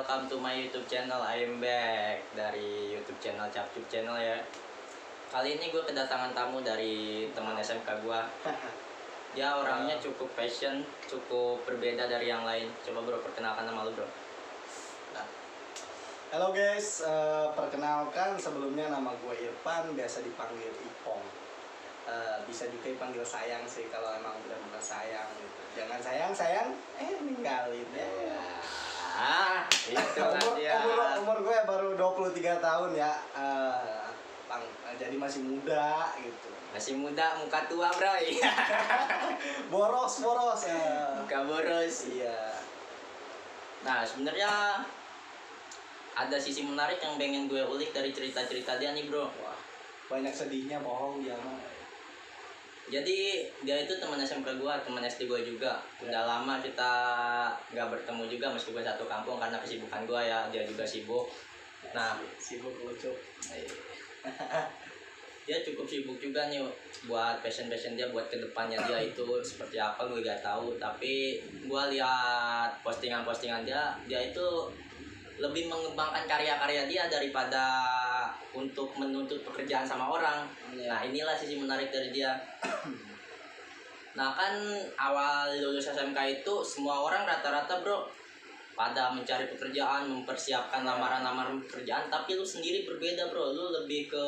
welcome to my YouTube channel. I am back dari YouTube channel Capcup Channel ya. Kali ini gue kedatangan tamu dari teman SMK gue. Dia orangnya cukup passion, cukup berbeda dari yang lain. Coba bro, perkenalkan nama lu bro. Halo guys, perkenalkan sebelumnya nama gue Irfan, biasa dipanggil Ipong. Bisa juga dipanggil sayang sih kalau emang benar-benar sayang gitu. Jangan sayang, ninggalin ya. Itu umur gue baru 23 tahun ya. Jadi masih muda gitu. Masih muda, muka tua bro. boros. Muka boros. Iya. Nah sebenarnya ada sisi menarik yang pengen gue ulik dari cerita-cerita dia nih bro. Wah, banyak sedihnya, bohong dia mah. Jadi dia itu teman SMK gue, teman SD gue juga. Udah lama kita nggak bertemu juga meskipun satu kampung karena kesibukan gue ya. Dia juga sibuk. Nah, sibuk lucu. Dia cukup sibuk juga nih buat passion dia, buat kedepannya dia itu seperti apa gue gak tahu. Tapi gue lihat postingan dia itu lebih mengembangkan karya-karya dia daripada untuk menuntut pekerjaan sama orang. Nah inilah sisi menarik dari dia. Nah kan awal lulus SMK itu semua orang rata-rata bro pada mencari pekerjaan, mempersiapkan lamaran pekerjaan. Tapi lu sendiri berbeda bro, lu lebih ke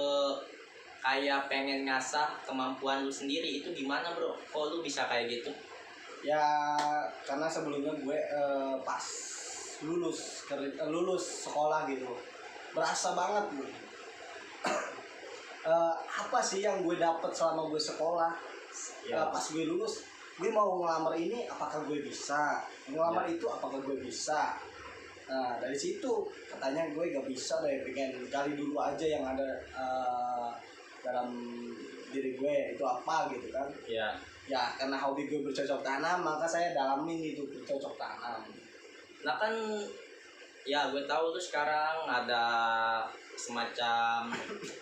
kayak pengen ngasah kemampuan lu sendiri. Itu gimana bro? Kok lu bisa kayak gitu? Ya karena sebelumnya gue pas lulus sekolah gitu berasa banget gue apa sih yang gue dapet selama gue sekolah ya. Pas gue lulus gue mau ngelamar ini apakah gue bisa ngelamar itu apakah gue bisa. Nah dari situ katanya gue gak bisa deh, pengen gali dulu aja yang ada dalam diri gue itu apa gitu kan ya karena hobi gue bercocok tanam maka saya dalamin itu bercocok tanam. Nah kan ya gue tahu tuh sekarang ada semacam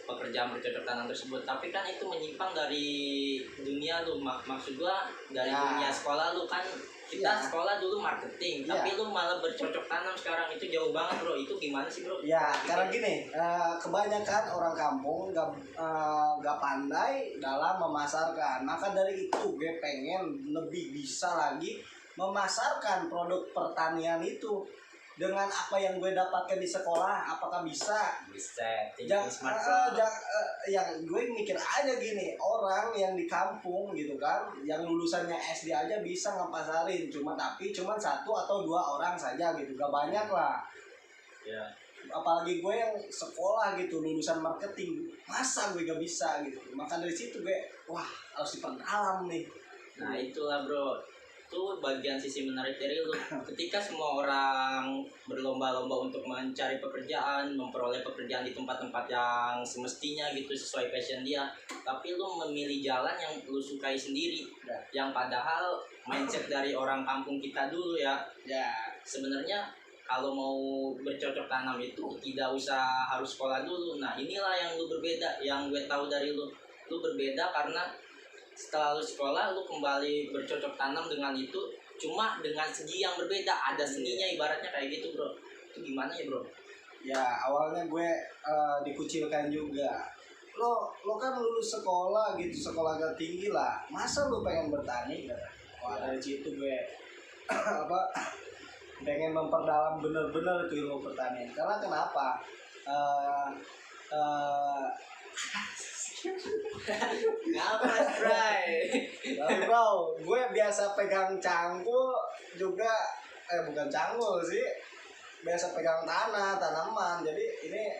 pekerjaan bercocok tanam tersebut, tapi kan itu menyimpang dari dunia lu. Maksud gue dari dunia sekolah lu kan kita sekolah dulu marketing, tapi lu malah bercocok tanam sekarang. Itu jauh banget bro. Itu gimana sih bro? Ya karena gini, kebanyakan orang kampung gak pandai dalam memasarkan. Maka dari itu gue pengen lebih bisa lagi memasarkan produk pertanian itu dengan apa yang gue dapatkan di sekolah. Apakah bisa? Yang gue mikir aja gini, orang yang di kampung gitu kan, yang lulusannya SD aja bisa ngepasarin, tapi cuma 1 atau 2 orang saja gitu, gak banyak lah. Apalagi gue yang sekolah gitu lulusan marketing, masa gue gak bisa gitu. Maka dari situ gue harus diperdalam nih. Nah itulah bro, itu bagian sisi menarik dari lu. Ketika semua orang berlomba-lomba untuk mencari pekerjaan, memperoleh pekerjaan di tempat-tempat yang semestinya gitu sesuai passion dia, tapi lu memilih jalan yang lu sukai sendiri. Yang padahal mindset dari orang kampung kita dulu ya sebenarnya kalau mau bercocok tanam itu tidak usah harus sekolah dulu. Nah inilah yang lu berbeda, yang gue tahu dari lu. Lu berbeda karena setelah lu sekolah lu kembali bercocok tanam dengan itu, cuma dengan segi yang berbeda. Ada seninya ibaratnya kayak gitu bro. Itu gimana ya bro? Ya awalnya gue dikucilkan juga. Lo kan lulus sekolah gitu, sekolah gak tinggi lah, masa lu pengen bertani? Dari situ gue pengen memperdalam bener-bener itu ilmu pertanian. Karena kenapa? Ngapas bro, gue biasa pegang cangkul juga, bukan cangkul sih, biasa pegang tanaman. Jadi ini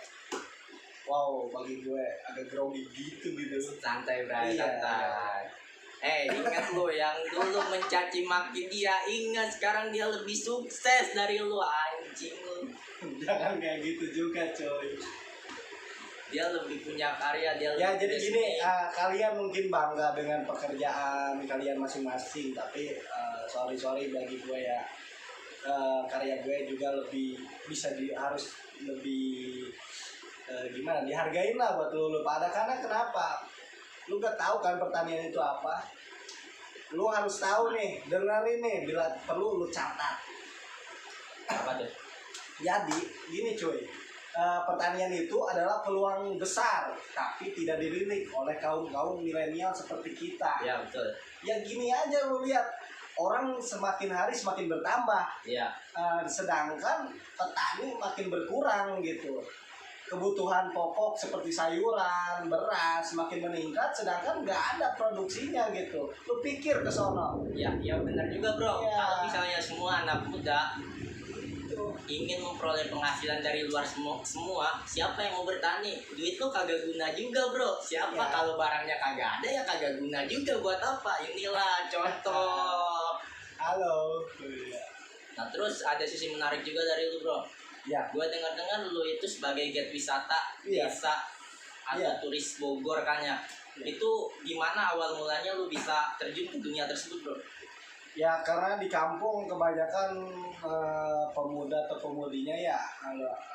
bagi gue agak grogi gitu. Santai bray, santai. Ingat lo yang dulu mencaci maki dia, ingat sekarang dia lebih sukses dari lo, anjing lo. Jangan kayak gitu juga coy. Dia lebih punya karya, dia ya jadi gini, kalian mungkin bangga dengan pekerjaan kalian masing-masing, tapi sorry bagi gue ya, karya gue juga lebih bisa harus lebih dihargain lah buat lu pada. Karena kenapa? Lu gak tahu kan pertanian itu apa. Lu harus tahu nih, dengerin nih, bila perlu lu catat. Apa tuh? Jadi gini cuy, pertanian itu adalah peluang besar tapi tidak dilirik oleh kaum milenial seperti kita. Ya betul. Ya gini aja lu lihat, orang semakin hari semakin bertambah, Ya. sedangkan petani makin berkurang gitu. Kebutuhan pokok seperti sayuran, beras semakin meningkat, sedangkan nggak ada produksinya gitu. Lu pikir ke sono. Ya benar juga bro. Ya. Kalau misalnya semua anak muda ingin memperoleh penghasilan dari luar semua, siapa yang mau bertani? Duit lo kagak guna juga bro. Siapa Ya. kalau barangnya kagak ada ya kagak guna juga, buat apa? Inilah contoh. Halo. Nah terus ada sisi menarik juga dari lu bro. Ya. Gue dengar lu itu sebagai guide wisata Iya. desa atau Iya. turis Bogor kan ya. Iya. Itu gimana awal mulanya lu bisa terjun ke dunia tersebut bro? Ya karena di kampung kebanyakan pemuda atau pemudinya ya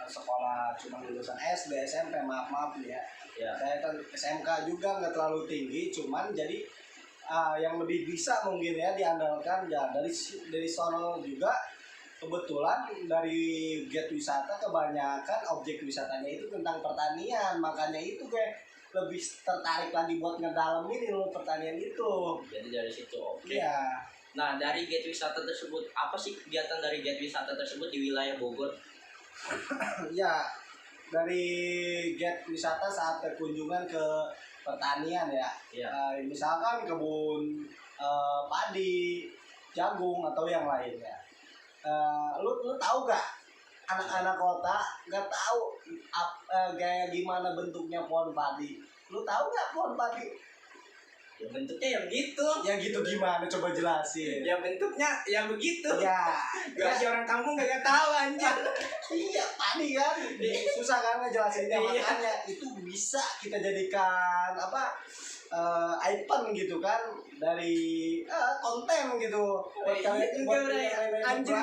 sekolah cuma lulusan SD, SMP, maaf nih ya. Ya. Saya kan SMK juga nggak terlalu tinggi, cuman jadi yang lebih bisa mungkin ya diandalkan ya dari sono juga. Kebetulan dari Get Wisata kebanyakan objek wisatanya itu tentang pertanian, makanya itu gue lebih tertarik lagi buat ngedalamin ilmu pertanian itu. Jadi dari situ oke. Iya. Nah dari guide wisata tersebut, apa sih kegiatan dari guide wisata tersebut di wilayah Bogor? Ya, dari Get Wisata saat kunjungan ke pertanian ya. Ya. Misalkan kebun padi, jagung atau yang lainnya. Lu tahu gak anak-anak kota nggak tahu kayak gimana bentuknya pohon padi? Lu tahu gak pohon padi? Ya bentuknya ya begitu. Ya gitu gimana? Coba jelasin. Ya bentuknya ya begitu. Ya, Gak orang kampung gak tahu anjir. iya padi kan. Susah kan ngejelasinnya, Iya. makanya itu bisa kita jadikan icon gitu kan dari konten gitu buat kalian buat kalian Anjir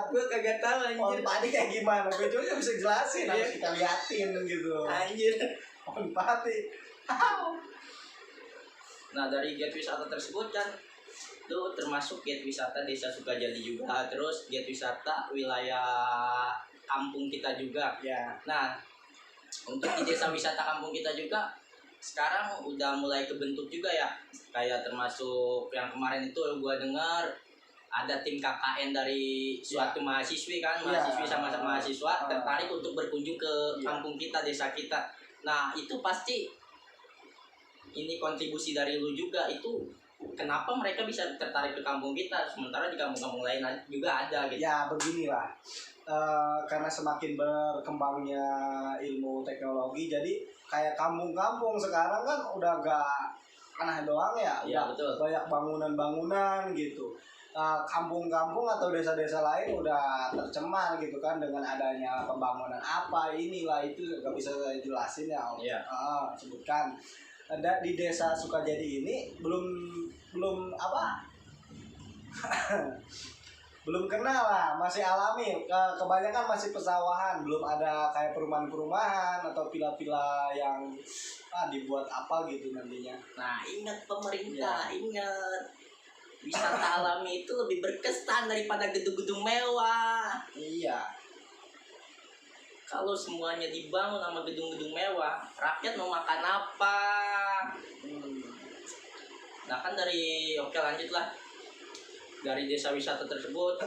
gue kagak tahu pohon anjir. padi kayak gimana, gue juga bisa jelasin, harus kita liatin gitu Anjir. pohon padi. Nah dari guide wisata tersebut kan itu termasuk guide wisata desa Sukajadi juga, terus guide wisata wilayah kampung kita juga. Ya. Nah untuk di desa wisata kampung kita juga sekarang udah mulai kebentuk juga ya, kayak termasuk yang kemarin itu gua dengar ada tim KKN dari suatu mahasiswi kan, mahasiswi sama mahasiswa tertarik untuk berkunjung ke kampung kita, desa kita. Nah itu pasti ini kontribusi dari lu juga. Itu kenapa mereka bisa tertarik ke kampung kita sementara di kampung-kampung lain juga ada gitu. Ya beginilah, karena semakin berkembangnya ilmu teknologi, jadi kayak kampung-kampung sekarang kan udah gak tanah doang ya, Iya, udah betul. banyak bangunan-bangunan gitu. Kampung-kampung atau desa-desa lain udah tercemar gitu kan dengan adanya pembangunan apa inilah itu, gak bisa saya jelasin ya. Iya. Sebutkan ada di desa Sukajadi ini belum belum kenal lah, masih alami, kebanyakan masih pesawahan, belum ada kayak perumahan-perumahan atau villa-villa yang dibuat apa gitu nantinya. Nah ingat pemerintah, ingat wisata alami itu lebih berkesan daripada gedung-gedung mewah. Iya. Kalau semuanya dibangun sama gedung-gedung mewah, rakyat mau makan apa? Nah kan oke lanjut lah. Dari desa wisata tersebut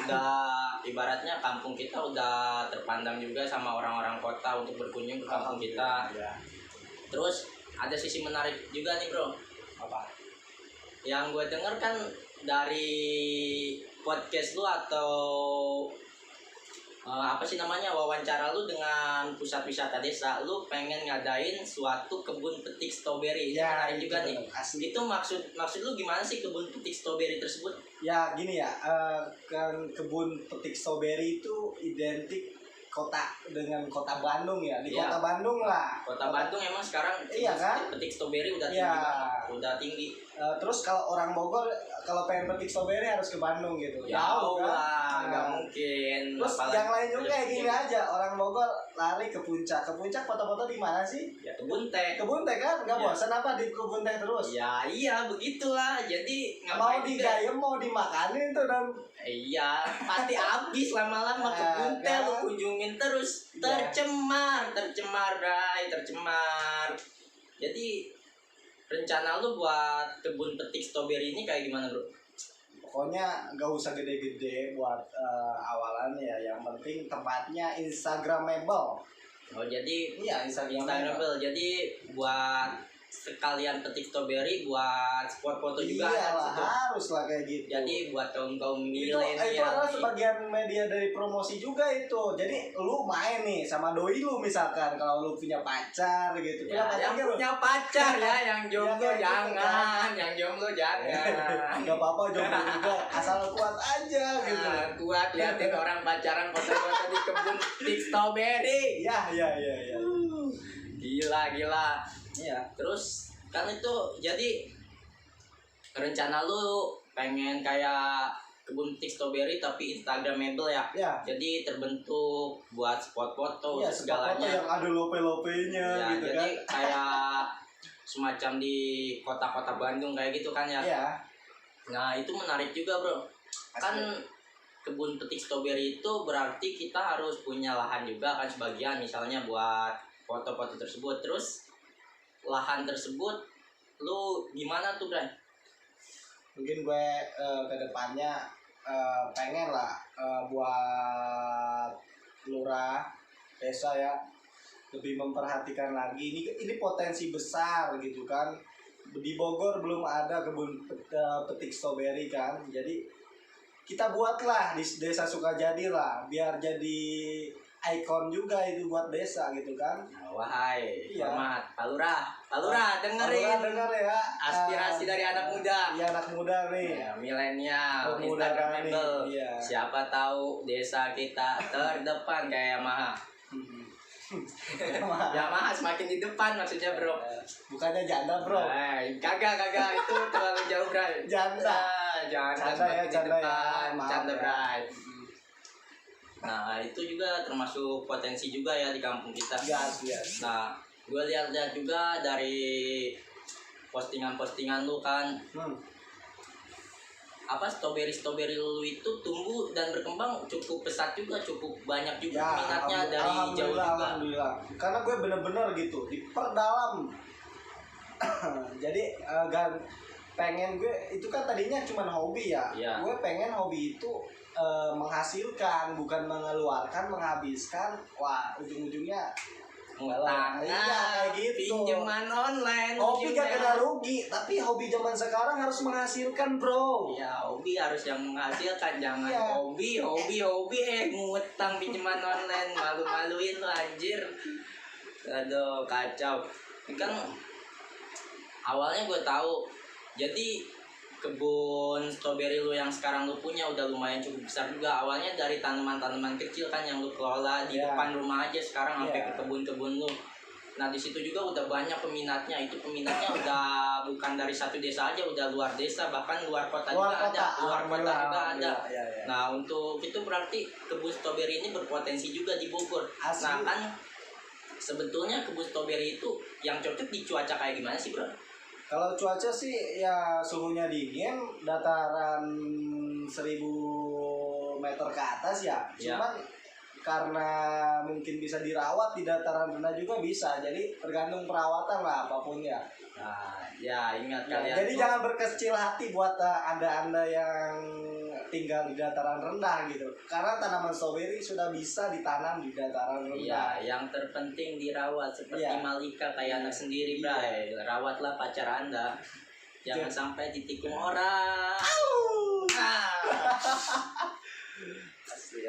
udah ibaratnya kampung kita udah terpandang juga sama orang-orang kota untuk berkunjung ke kampung kita. Ya. Terus ada sisi menarik juga nih bro. Apa? Yang gue denger kan dari podcast lu atau apa sih namanya, wawancara lu dengan pusat wisata desa, lu pengen ngadain suatu kebun petik stroberi. Ini menarik juga nih. Asli. Itu maksud lu gimana sih kebun petik stroberi tersebut? Ya gini ya, kan kebun petik stroberi itu identik kota dengan kota Bandung ya, di Iya. kota Bandung lah. Kota Bandung emang sekarang Iya kan? petik stroberi udah tinggi Iya. banget, udah tinggi. Terus kalau orang Bogor kalau pengen petik stroberi harus ke Bandung gitu. Jauh kan? lah, nggak Nah, mungkin. Terus Apalagi yang lain juga kayak gini aja, orang Bogor lari ke puncak. Ke puncak foto-foto di mana sih? Ya kebun teh. Kebun teh kan? Nggak Iya. bosan apa di kebun teh terus? Ya iya begitulah. Jadi Mau ngapain juga? digayem, mau dimakanin tuh dan Iya, pasti habis lama-lama kebun teh lu kunjungin terus Iya. tercemar, Bray, tercemar. Jadi rencana lu buat kebun petik stroberi ini kayak gimana, Bro? pokoknya nggak usah gede-gede buat awalan ya. Yang penting tempatnya Instagramable. Oh, jadi Iya, Instagramable. Jadi buat sekalian petik stroberi buat spot foto juga Iya ada di lah, situ. harus lah kayak gitu. Jadi buat kaum itu milenial adalah nih. sebagian media dari promosi juga itu. Jadi lu main nih sama doi lu misalkan, kalau lu punya pacar gitu. Ya, yang gitu. punya pacar ya, yang jomblo Ya, kayak gitu, jangan, yang jomblo jangan. Nggak apa-apa jomblo juga, asal kuat aja gitu. Nah, kuat liatin orang pacaran foto-foto di kebun petik stroberi. Iya. Gila. Iya. Terus kan itu jadi rencana lu pengen kayak kebun petik stroberi tapi Instagramable ya. Ya. Jadi terbentuk buat spot foto Iya, spot foto segalanya. yang ada lope-lopenya Ya, gitu jadi kan. kayak semacam di kota-kota Bandung kayak gitu kan ya. Iya. Nah, itu menarik juga, Bro. Kan kebun petik stroberi itu berarti kita harus punya lahan juga kan sebagian misalnya buat foto-foto tersebut. Terus lahan tersebut lu gimana tuh, Bray? Mungkin gue ke depannya pengen lah buat lurah desa ya lebih memperhatikan lagi. Ini potensi besar gitu kan. Di Bogor belum ada kebun petik stroberi kan. Jadi kita buatlah di desa Sukajadi lah, biar jadi ikon juga itu buat desa gitu kan. Nah, wahai, Iya. hormat, Pak Lurah dengerin Denger ya aspirasi dari anak muda. Iya, anak muda nih. Ya, milenial, Pemuda Instagramable. nih, iya. Siapa tahu desa kita terdepan kayak Yamaha. Yamaha semakin di depan maksudnya, Bro. Bukannya janda bro. Kagak itu terlalu jauh, Bray. Janda. Jangan Canda ya, semakin di canda ya. depan, Maaf canda, ya. Bray. Nah, itu juga termasuk potensi juga ya di kampung kita. Yes. Nah, gue lihat-lihat juga dari postingan-postingan lu kan, apa stroberi lu itu tumbuh dan berkembang cukup pesat juga, cukup banyak juga Ya, minatnya dari jauh juga. alhamdulillah. Karena gue bener-bener gitu diperdalam. Jadi pengen gue itu kan tadinya cuma hobi ya. Iya. Gue pengen hobi itu menghasilkan, bukan mengeluarkan, menghabiskan. Wah, ujung-ujungnya Ngutang, iya kayak gitu. pinjaman online. Hobi gak ujungnya. kena rugi, tapi hobi zaman sekarang harus menghasilkan, bro. Ya, hobi harus yang menghasilkan, jangan Iya. hobi ngutang pinjaman online, malu-maluin lu anjir. Aduh, kacau. Ini kan awalnya gue tahu. Jadi kebun stroberi lu yang sekarang lu punya udah lumayan cukup besar juga. Awalnya dari tanaman-tanaman kecil kan yang lu kelola di Iya. depan rumah aja, sekarang sampai Iya. ke kebun-kebun lu. Nah, di situ juga udah banyak peminatnya. Itu peminatnya udah bukan dari satu desa aja, udah luar desa, bahkan luar kota juga ada. Luar kota juga ada. Ya. Nah, untuk itu berarti kebun stroberi ini berpotensi juga di Bogor. Asli. Nah, kan sebetulnya kebun stroberi itu yang cocok di cuaca kayak gimana sih, Bro? Kalau cuaca sih ya suhunya dingin, dataran 1000 meter ke atas ya. Ya. Cuman karena mungkin bisa dirawat di dataran rendah juga bisa. Jadi tergantung perawatan lah apapun ya. Nah, ya ingat Ya, kalian. jadi tuh, jangan berkecil hati buat anda yang tinggal di dataran rendah gitu. Karena tanaman stroberi sudah bisa ditanam di dataran rendah. Iya, yang terpenting dirawat seperti Iya. Malika kayak anak sendiri, Iya. Bray. Rawatlah pacar Anda. Jangan sampai ditikung orang. Asli.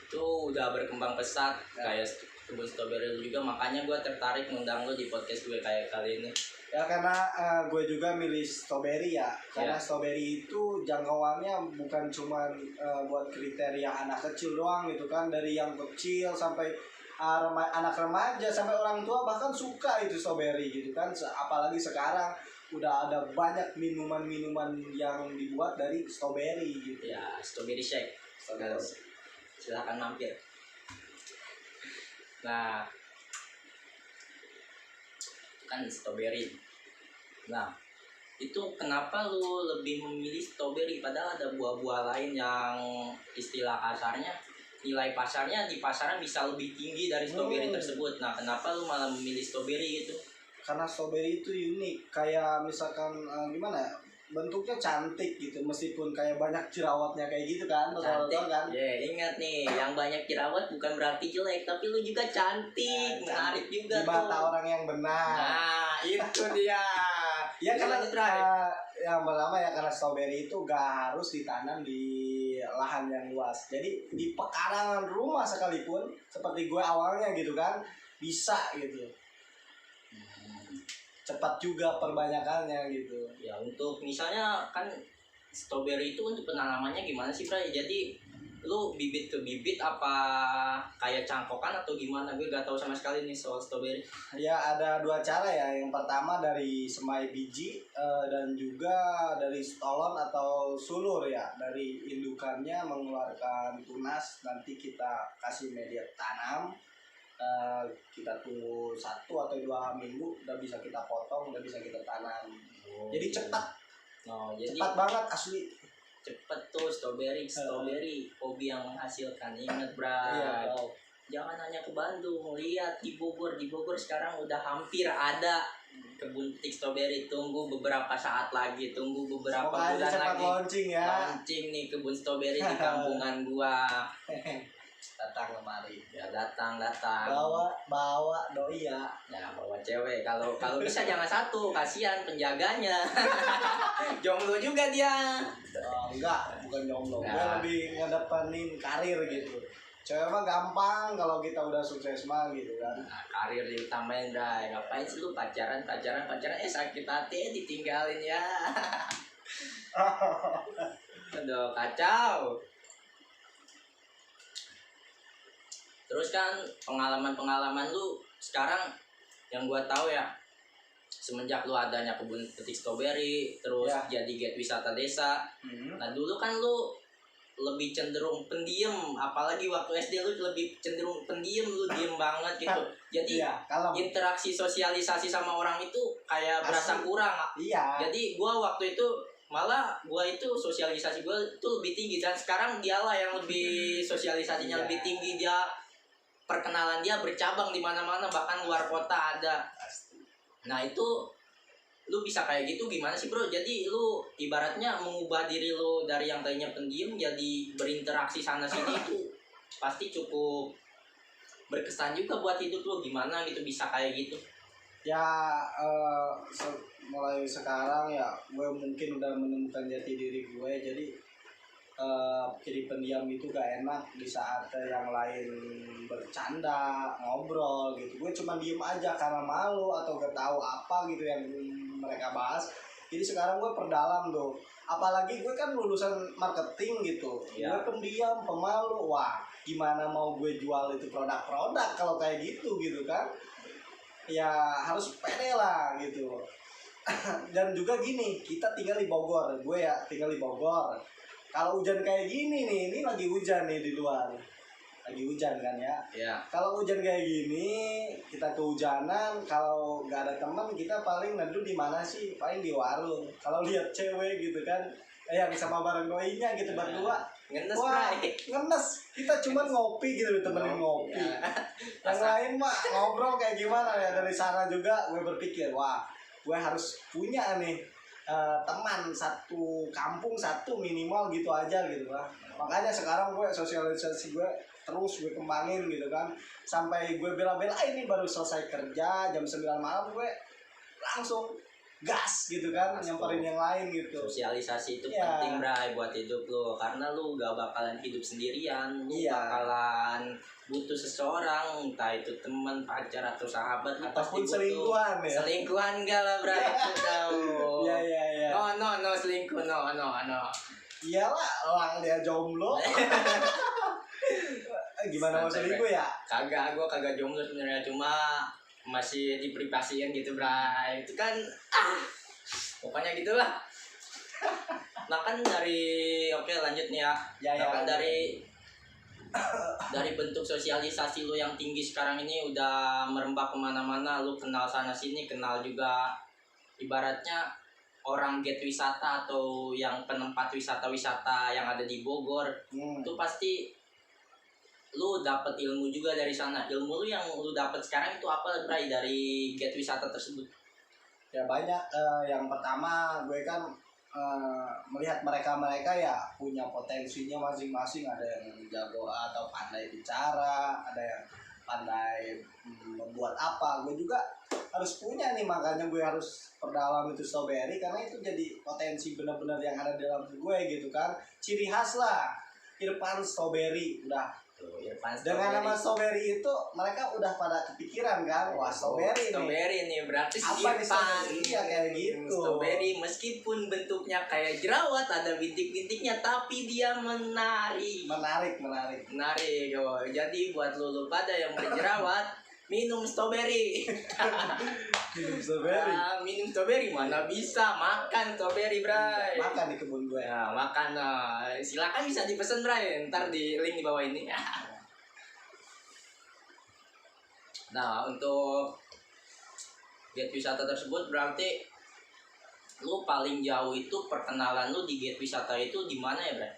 Itu udah berkembang pesat kayak kebun stroberi lu juga, makanya gue tertarik ngundang lu di podcast gue kayak kali ini. Ya karena gue juga milih stroberi ya. Karena Ya. stroberi itu jangkauannya bukan cuma buat kriteria anak kecil doang gitu kan. Dari yang kecil sampai anak remaja sampai orang tua bahkan suka itu stroberi gitu kan. Apalagi sekarang udah ada banyak minuman-minuman yang dibuat dari stroberi gitu. Ya, strawberry shake. Silakan mampir. Nah, kan strawberry. Nah, itu kenapa lu lebih memilih strawberry padahal ada buah-buah lain yang istilah kasarnya nilai pasarnya di pasaran bisa lebih tinggi dari strawberry tersebut. Nah, kenapa lu malah memilih strawberry gitu? Karena strawberry itu unik, kayak misalkan gimana ya, bentuknya cantik gitu, meskipun kayak banyak jerawatnya kayak gitu kan, Cantik kan. ingat nih, yang banyak jerawat bukan berarti jelek, tapi lu juga cantik, menarik juga di mata tuh orang yang benar. Nah, itu dia. Ya karena yang pertama ya karena strawberry itu gak harus ditanam di lahan yang luas. Jadi di pekarangan rumah sekalipun, seperti gue awalnya gitu kan, bisa gitu. Cepat juga perbanyakannya gitu. Ya untuk misalnya kan strawberry itu untuk penanamannya gimana sih Bray? Jadi lu bibit ke bibit apa kayak cangkokan atau gimana? Gue gak tahu sama sekali nih soal strawberry. Ya ada dua cara ya. Yang pertama dari semai biji dan juga dari stolon atau sulur ya. Dari indukannya mengeluarkan tunas, nanti kita kasih media tanam. Kita tunggu 1 atau 2 minggu udah bisa kita potong, udah bisa kita tanam. Jadi cepat. Jadi cepat banget asli. Cepet tuh strawberry hobi yang menghasilkan. Ingat Bray. Iya, Jangan hanya ke Bandung, lihat di Bogor sekarang udah hampir ada kebun petik strawberry. Tunggu beberapa saat lagi, tunggu beberapa bulan lagi launching ya. Launching nih kebun strawberry di kampungan gua. Datang kemari. Ya datang. Bawa doi ya. Ya bawa cewek. Kalau bisa jangan satu, kasihan penjaganya. Jomblo juga dia. Enggak, bukan jomblo. Nah. Gue lebih ngedepanin karir gitu. Cewek mah gampang kalau kita udah sukses mah gitu kan. Nah, karir diutamain Bray. Ngapain sih lu pacaran sakit hati ditinggalin ya. Aduh kacau. Terus kan pengalaman lu sekarang yang gua tahu ya, semenjak lu adanya kebun petik strawberry terus jadi get wisata desa. Nah dulu kan lu lebih cenderung pendiam, apalagi waktu SD lu lebih cenderung pendiam, lu diem banget gitu. Jadi interaksi sosialisasi sama orang itu kayak berasa kurang. Jadi gua waktu itu sosialisasi gua itu lebih tinggi, dan sekarang dialah yang lebih sosialisasinya lebih tinggi. Dia perkenalan dia bercabang di mana-mana, bahkan luar kota ada. Nah itu lu bisa kayak gitu gimana sih bro? Jadi lu ibaratnya mengubah diri lu dari yang tadinya pendiam jadi berinteraksi sana sini itu pasti cukup berkesan juga buat hidup lu. Gimana gitu bisa kayak gitu? Ya mulai sekarang ya gue mungkin udah menemukan jati diri gue. Jadi pendiam itu gak enak di saat yang lain bercanda, ngobrol gitu. Gue cuma diem aja karena malu atau gak tahu apa gitu yang mereka bahas. Jadi sekarang gue perdalam tuh. Apalagi gue kan lulusan marketing gitu. Gue pendiam, pemalu. Wah, gimana mau gue jual itu produk-produk kalau kayak gitu kan. Ya harus pede lah gitu. Dan juga gini, kita tinggal di Bogor. Gue ya tinggal di Bogor. Kalau hujan kayak gini nih, ini lagi hujan nih di luar. Lagi hujan kan ya. Kalau hujan kayak gini, kita kehujanan, kalau nggak ada teman, kita paling neduh di mana sih? Paling di warung. Kalau lihat cewek gitu kan, yang sama bareng doinya gitu berdua. Ngenes, ngenes. Kita cuma ngopi gitu, temenin ngopi. Yang lain mah ngobrol kayak gimana ya. Dari sana juga gue berpikir, wah, gue harus punya nih teman satu kampung, satu minimal gitu aja gitu lah. Makanya sekarang gue sosialisasi gue terus gue kembangin gitu kan, sampai gue bela-belain ini baru selesai kerja jam 9 malam gue langsung gas gitu kan, nyamperin yang lain gitu. Sosialisasi itu penting Bray buat hidup lo, karena lu gak bakalan hidup sendirian. Lu bakalan butuh seseorang, entah itu teman, pacar atau sahabat, ataupun selingkuhan ya. Selingkuhan enggak lah Bray, itu tahu. Iya. No selingkuh, no. Iyalah, orang dia jomblo. Gimana mau selingkuh ya? Gue kagak jomblo sebenarnya, cuma masih diprivasiin gitu Bray. Itu kan pokoknya gitulah. Nah kan dari lanjut nih ya. Nah kan dari dari bentuk sosialisasi lu yang tinggi sekarang ini udah merembah kemana-mana, lu kenal sana sini, kenal juga ibaratnya orang get wisata atau yang penempat wisata-wisata yang ada di Bogor. Itu pasti lu dapat ilmu juga dari sana. Ilmu lu yang lu dapat sekarang itu apa, Bray, dari get wisata tersebut? Ya banyak. Yang pertama gue kan melihat mereka ya punya potensinya masing-masing. Ada yang jago atau pandai bicara, ada yang pandai membuat apa. Gue juga harus punya nih, makanya gue harus perdalam itu strawberry, karena itu jadi potensi benar-benar yang ada dalam gue gitu kan. Ciri khas lah Irfan Strawberry. Udah Tuh, Irfan dengan Strawberry. nama strawberry itu mereka udah pada kepikiran kan, wah strawberry nih. Strawberry nih berarti si Apa nih Irfan. strawberry? Iya, kayak gitu. Strawberry meskipun bentuknya kayak jerawat, ada bintik-bintiknya, tapi dia menarik. Menarik. Oh. Jadi buat lu pada yang berjerawat, minum strawberry. Minum strawberry. Minum strawberry, mana bisa makan strawberry, Bray. Makan di kebun gue. Ya, makan. Silakan bisa dipesan, Bray. Ntar di link di bawah ini. Nah, untuk get wisata tersebut berarti lu paling jauh itu perkenalan lu di get wisata itu di mana ya, Bray?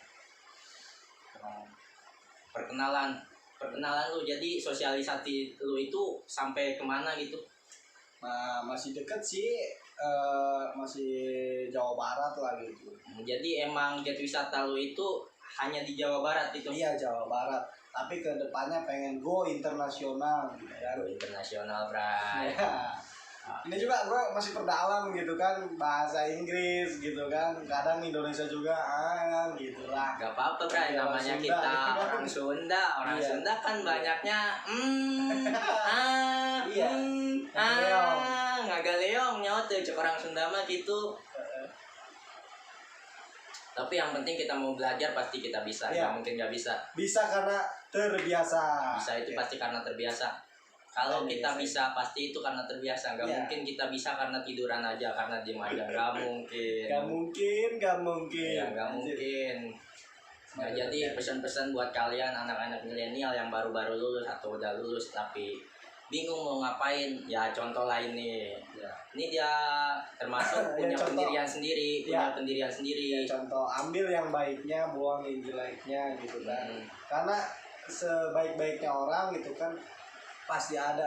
Perkenalan lu, jadi sosialisasi lu itu sampai kemana gitu? Nah, masih deket sih, masih Jawa Barat lah gitu. Jadi emang get wisata lu itu hanya di Jawa Barat itu? Iya, Jawa Barat. Tapi ke depannya pengen go internasional gitu ya. Go internasional, Bray. Ya. Ini juga gue masih perdalam gitu kan, bahasa Inggris gitu kan. Kadang Indonesia juga gitulah. Gak apa-apa, Bray, Ya, namanya Sunda. kita orang Sunda. Orang Iya. Sunda kan banyaknya Iya. Ngagaleong. ngagaleong nyawa tuh cek orang Sunda mah gitu. Tapi yang penting kita mau belajar pasti kita bisa. Iya. Nggak mungkin nggak bisa. Bisa karena terbiasa. Bisa itu Oke. pasti karena terbiasa. Kalau Iya, kita iya. bisa pasti itu karena terbiasa. Nggak Iya. mungkin kita bisa karena tiduran aja, karena diem aja. Nggak mungkin. Gak mungkin. Ya, nggak mungkin. Nah, jadi pesan-pesan buat kalian anak-anak milenial yang baru-baru lulus atau udah lulus tapi bingung mau ngapain, ya contoh lain nih. Ya. Ini dia termasuk Ya, punya contoh. pendirian sendiri, Ya. Ya, sendiri. contoh, ambil yang baiknya, buang yang jeleknya gitu kan. Hmm. Karena sebaik-baiknya orang gitu kan pasti ada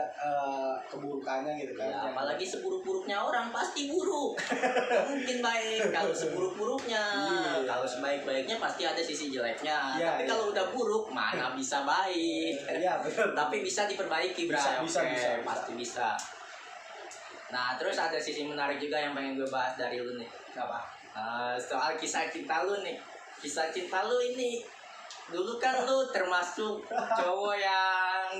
keburukannya gitu kan. Ya, Yang- apalagi seburuk-buruknya orang pasti buruk. Nggak mungkin baik kalau seburuk-buruknya. Iya. Kalau sebaik-baiknya pasti ada sisi jeleknya. Iya, Tapi iya. kalau udah buruk mana bisa baik. Iya, betul. Tapi bisa diperbaiki, Bray. Bisa, Oke, bisa. pasti bisa. Nah, terus ada sisi menarik juga yang pengen gue bahas dari lu nih. Apa? Soal kisah cinta lu nih. Kisah cinta lu ini dulu kan lu termasuk cowok yang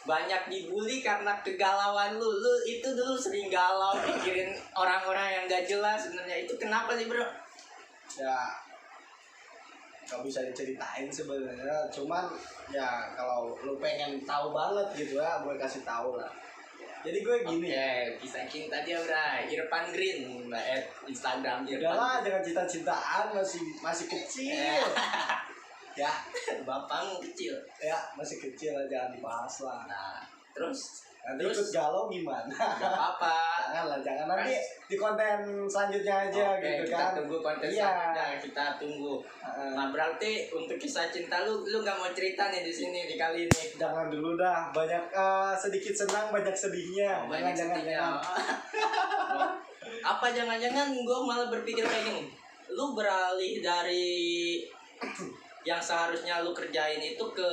banyak dibully karena kegalauan lu. Lu itu dulu sering galau mikirin orang-orang yang gak jelas sebenarnya. Itu kenapa sih, Bro? Ya nggak bisa diceritain sebenarnya, cuman ya kalau lu pengen tahu banget gitu ya, gue kasih tahu lah. Jadi gue gini. Oke, kisah cinta dia, Bray. Irfan Green, Instagram Irfan. Udahlah, jangan cinta-cintaan, masih kecil. Ya, Bapakmu kecil. masih kecil lah, jangan dibahas lah. Nah, terus Nanti Terus? ikut galau gimana? gak apa-apa. Jangan nanti di konten selanjutnya aja Oke, gitu kita kan. tunggu konten Iya. selanjutnya, kita tunggu. Nah, berarti untuk kisah cinta lu nggak mau cerita nih di sini di kali ini. Jangan dulu dah, banyak sedikit senang banyak sedihnya. Banyak sedihnya. Apa jangan-jangan gue malah berpikir kayak gini, lu beralih dari yang seharusnya lu kerjain itu ke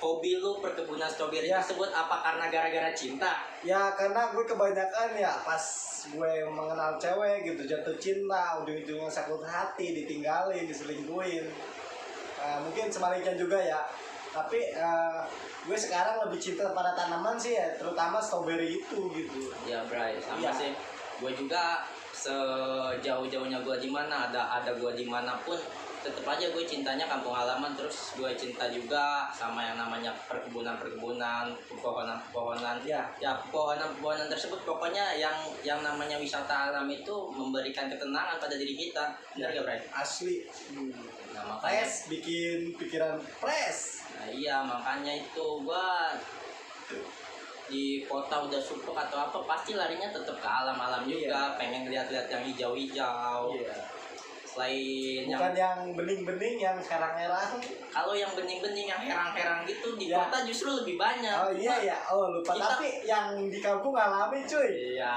hobi lu perkebunan stroberi Ya. tersebut, apa karena gara-gara cinta? Ya karena gue kebanyakan ya pas gue mengenal cewek gitu jatuh cinta, ujung-ujungnya sakit hati, ditinggalin, diselingkuhin. Mungkin sebaliknya juga ya. Tapi gue sekarang lebih cinta pada tanaman sih ya, terutama strawberry itu gitu. Ya, Bray, sama Iya. sih. Gue juga sejauh-jauhnya gue di mana ada gue dimanapun, tetap aja gue cintanya kampung halaman, terus gue cinta juga sama yang namanya perkebunan, pepohonan ya pepohonan tersebut pokoknya yang namanya wisata alam itu memberikan ketenangan pada diri kita, benar gak Bray? Asli. Nah makanya Fresh, bikin pikiran fresh. nah iya makanya itu gue di kota udah sumpek atau apa pasti larinya tetap ke alam-alam juga, pengen lihat-lihat yang hijau-hijau. Selain bukan yang bening-bening, yang herang-herang. Kalau yang bening-bening yang herang-herang gitu di Ya. kota justru lebih banyak. Oh iya ya, oh lupa. Tapi yang di kampung alami cuy. Iya.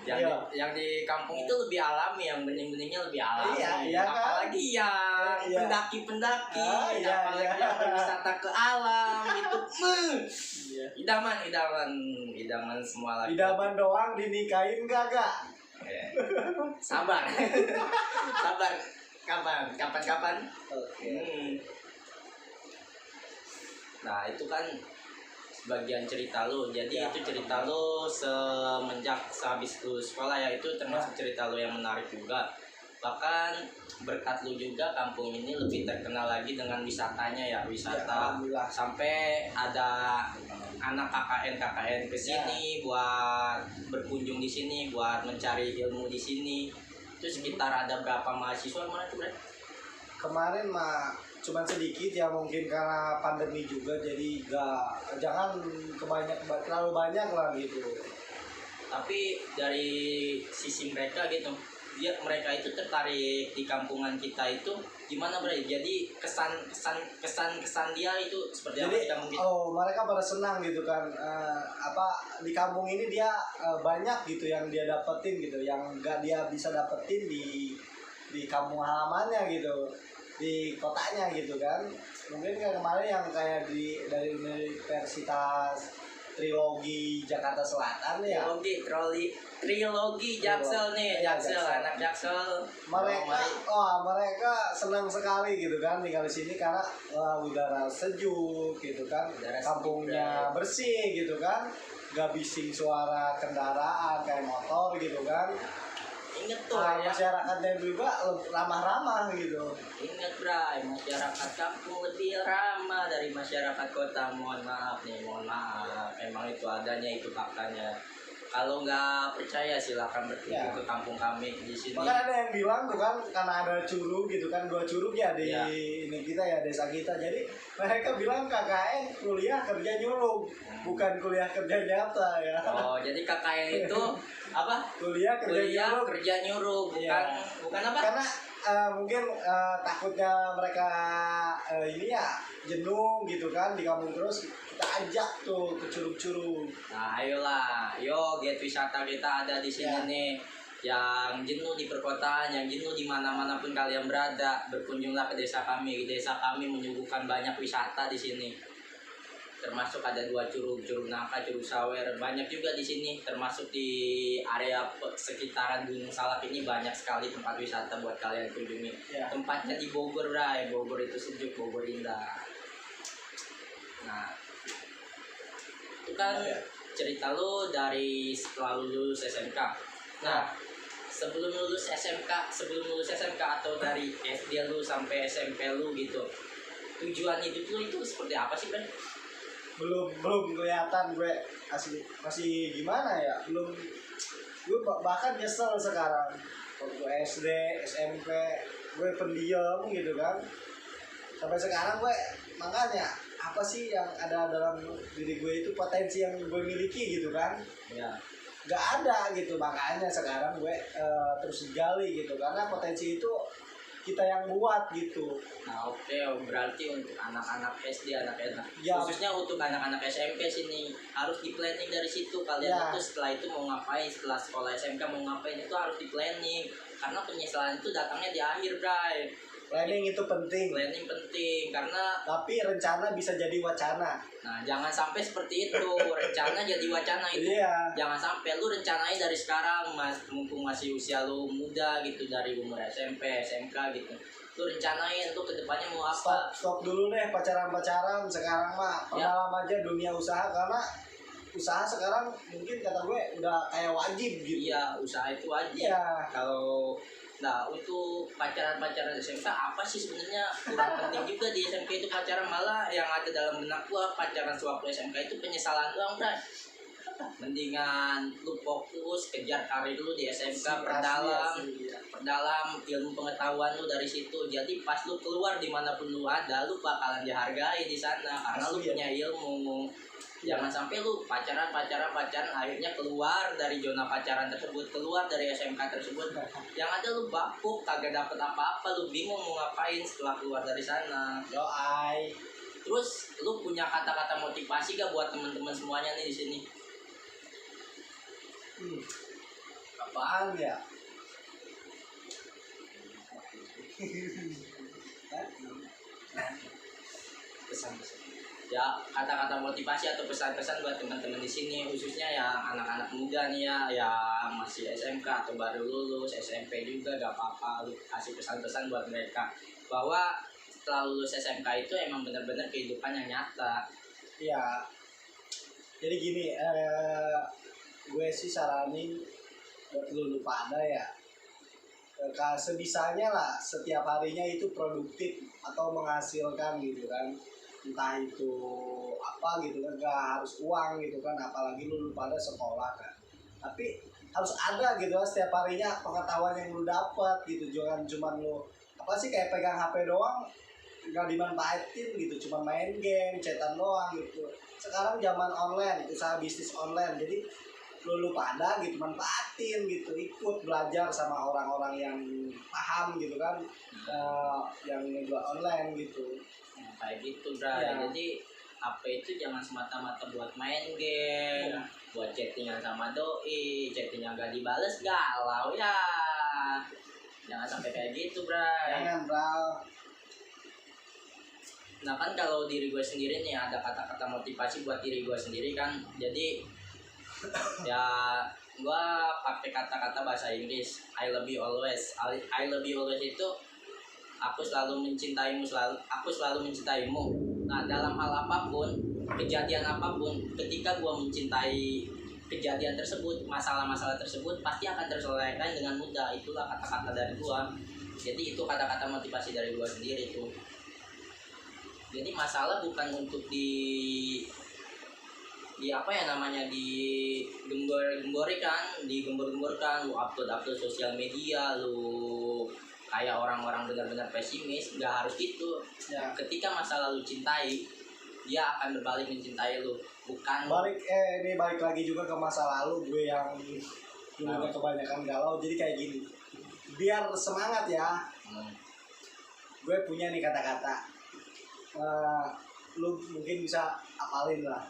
Ya, yang di kampung itu lebih alami, yang bening-beningnya lebih alami. Iya kan? Apalagi yang Iya. pendaki-pendaki, Iya, apalagi iya. yang berwisata ke alam itu. Iya. Idaman semua lagi. Idaman doang dinikahin kagak? Sabar. Sabar. Kapan? Oke. Nah, itu kan sebagian cerita lu. Jadi Ya. itu cerita lu semenjak sehabis lulus sekolah ya, itu termasuk cerita lu yang menarik juga. Bahkan berkat lu juga kampung ini lebih terkenal lagi dengan wisatanya ya, wisata Alhamdulillah. sampai ada anak KKN ke sini buat berkunjung di sini, buat mencari ilmu di sini. Itu sekitar ada berapa mahasiswa kemarin tuh, Bre? Kemarin mah cuman sedikit ya, mungkin karena pandemi juga, jadi jangan terlalu banyak lah gitu. Tapi dari sisi mereka gitu, mereka itu tertarik di kampungan kita itu gimana Bre? Jadi kesan dia itu seperti apa Jadi di kampung kita? mereka pada senang gitu kan, di kampung ini dia banyak gitu yang dia dapetin gitu, yang gak dia bisa dapetin di kampung halamannya gitu, di kotanya gitu kan. Mungkin kayak kemarin yang kayak dari Universitas Trilogi Jakarta Selatan ya. Trilogi Jaksel nih, Jaksel. anak Jaksel. Mereka senang sekali gitu kan tinggal di sini karena udara sejuk gitu kan, Udara kampungnya sejuk, bersih gitu kan, gak bising suara kendaraan kayak motor gitu kan. Ingat tuh ya. Masyarakatnya juga ramah-ramah gitu. Ingat Bray, masyarakat kampung lebih ramah dari masyarakat kota. Mohon maaf. Emang itu adanya, itu faktanya. Kalau nggak percaya silakan berkunjung ke kampung kami di sini. Bahkan ada yang bilang tuh kan, karena ada curug gitu kan, 2 curug ya di ini kita ya, desa kita. Jadi mereka bilang KKN kuliah kerja nyurug, bukan kuliah kerja nyata ya. Oh, jadi KKN itu apa? Kuliah kerja nyurug, bukan apa? Karena mungkin takutnya mereka ini ya jenuh gitu kan di kampung, terus kita ajak tuh ke curug-curug. Nah, ayolah, get wisata kita ada di sini nih. Yang jenuh di perkotaan, yang jenuh di mana-mana pun kalian berada, berkunjunglah ke desa kami. Desa kami menyuguhkan banyak wisata di sini. Termasuk ada 2 curug Nangka, Curug Sawer, banyak juga di sini. Termasuk di area sekitaran Gunung Salak ini banyak sekali tempat wisata buat kalian kunjungi. Tempatnya di Bogor, Bray. Bogor itu sejuk, Bogor indah. Nah, itu kan cerita lu dari setelah lulus SMK. Nah, sebelum lulus SMK atau dari SD lu sampai SMP lu gitu, tujuan hidup lu itu seperti apa sih, Bray? Belum kelihatan gue asli, masih gimana ya, gue bahkan nyesel sekarang waktu SD SMP gue pendiam gitu kan, sampai sekarang gue makanya apa sih yang ada dalam diri gue itu, potensi yang gue miliki gitu kan gak ada gitu. Makanya sekarang gue terus gali gitu, karena potensi itu kita yang buat gitu. Nah oke, berarti untuk anak-anak SD, Ya. khususnya untuk anak-anak SMP sini harus di planning dari situ. Kalian itu setelah itu mau ngapain, setelah sekolah SMK mau ngapain itu harus di planning, karena penyesalan itu datangnya di akhir, Bray. Planning itu penting. Planning penting karena Tapi rencana bisa jadi wacana. nah jangan sampai seperti itu, rencana jadi wacana itu. Iya. Jangan sampai lu rencanain dari sekarang, mumpung masih usia lu muda gitu, dari umur SMP, SMK gitu. Lu rencanain lu kedepannya mau apa. Stop dulu deh pacaran sekarang mah. Perdalam aja dunia usaha, karena usaha sekarang mungkin kata gue udah kayak wajib gitu. Iya, usaha itu wajib. Iya. Kalau Nah, untuk pacaran-pacaran SMK apa sih sebenarnya kurang penting juga di SMK itu pacaran, malah yang ada dalam benak gua pacaran sewaktu SMK itu penyesalan doang, Bray. Mendingan lu fokus kejar karir lu di SMK, perdalam ilmu pengetahuan lu dari situ. Jadi pas lu keluar dimanapun lu ada, lu bakalan dihargai di sana karena lu punya ilmu. Jangan sampai lu pacaran akhirnya keluar dari zona pacaran tersebut, keluar dari SMK tersebut. Yang ada lu bapuk, kagak dapet apa-apa, lu bingung mau ngapain setelah keluar dari sana. Doai. Terus lu punya kata-kata motivasi gak buat teman-teman semuanya nih di sini? Apaan ya? Pesan-pesan. Ya, kata-kata motivasi atau pesan-pesan buat teman-teman di sini, khususnya yang anak-anak muda nih ya, yang masih SMK atau baru lulus SMP juga gak apa-apa, lu kasih pesan-pesan buat mereka bahwa setelah lulus SMK itu emang benar-benar kehidupan yang nyata. Ya, jadi gini, gue sih saranin buat lu pada ya, sebisanya lah setiap harinya itu produktif atau menghasilkan gitu kan, entah itu apa gitu kan, gak harus uang gitu kan, apalagi lu pada sekolah kan, tapi harus ada gitu kan setiap harinya pengetahuan yang lu dapat gitu, jangan cuma lu apa sih kayak pegang HP doang nggak dimanfaatin gitu, cuma main game, chatan doang gitu. Sekarang zaman online, usaha bisnis online, jadi lu pada gitu manfaatin gitu, ikut belajar sama orang-orang yang paham gitu kan, yang ngejual online gitu. Nah, kayak gitu, Bray. Ya. Jadi HP itu jangan semata-mata buat main game, Ya. buat chattingan sama doi, chattingnya gak dibales, galau ya. Jangan sampai kayak gitu, Bray. Jangan bro. Nah kan kalau diri gue sendiri nih ada kata-kata motivasi buat diri gue sendiri kan. Jadi ya gue pakai kata-kata bahasa Inggris, I love you always. I love you always itu aku selalu mencintaimu, aku selalu mencintaimu. Nah dalam hal apapun, kejadian apapun, ketika gue mencintai kejadian tersebut, masalah-masalah tersebut pasti akan terselesaikan dengan mudah. Itulah kata-kata dari gue. Jadi itu kata-kata motivasi dari gue sendiri tuh. Jadi masalah bukan untuk di apa ya namanya, digembor-gemborkan, lu upload sosial media, lu kayak orang-orang benar-benar pesimis, nggak harus gitu. Ya. Ketika masa lalu cintai, dia akan berbalik mencintai lu, bukan Ini balik lagi juga ke masa lalu gue yang dulunya kebanyakan galau, jadi kayak gini, biar semangat ya. Gue punya nih kata-kata, lu mungkin bisa apalin lah.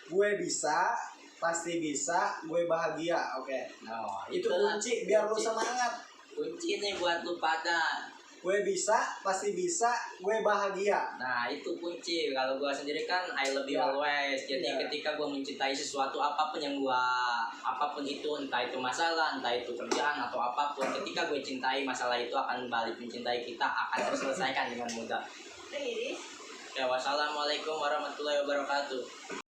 Gue bisa, pasti bisa, gue bahagia. Oke. No, Itu kunci biar lu semangat. Kunci nih buat lu pada. Gue bisa, pasti bisa, gue bahagia. Nah itu kunci. Kalau gue sendiri kan I love you Ya. always. Jadi Ya. ketika gue mencintai sesuatu apapun itu, entah itu masalah, entah itu kerjaan atau apapun, ketika gue cintai, masalah itu akan balik mencintai kita, akan terselesaikan dengan mudah. Ya, wassalamualaikum warahmatullahi wabarakatuh.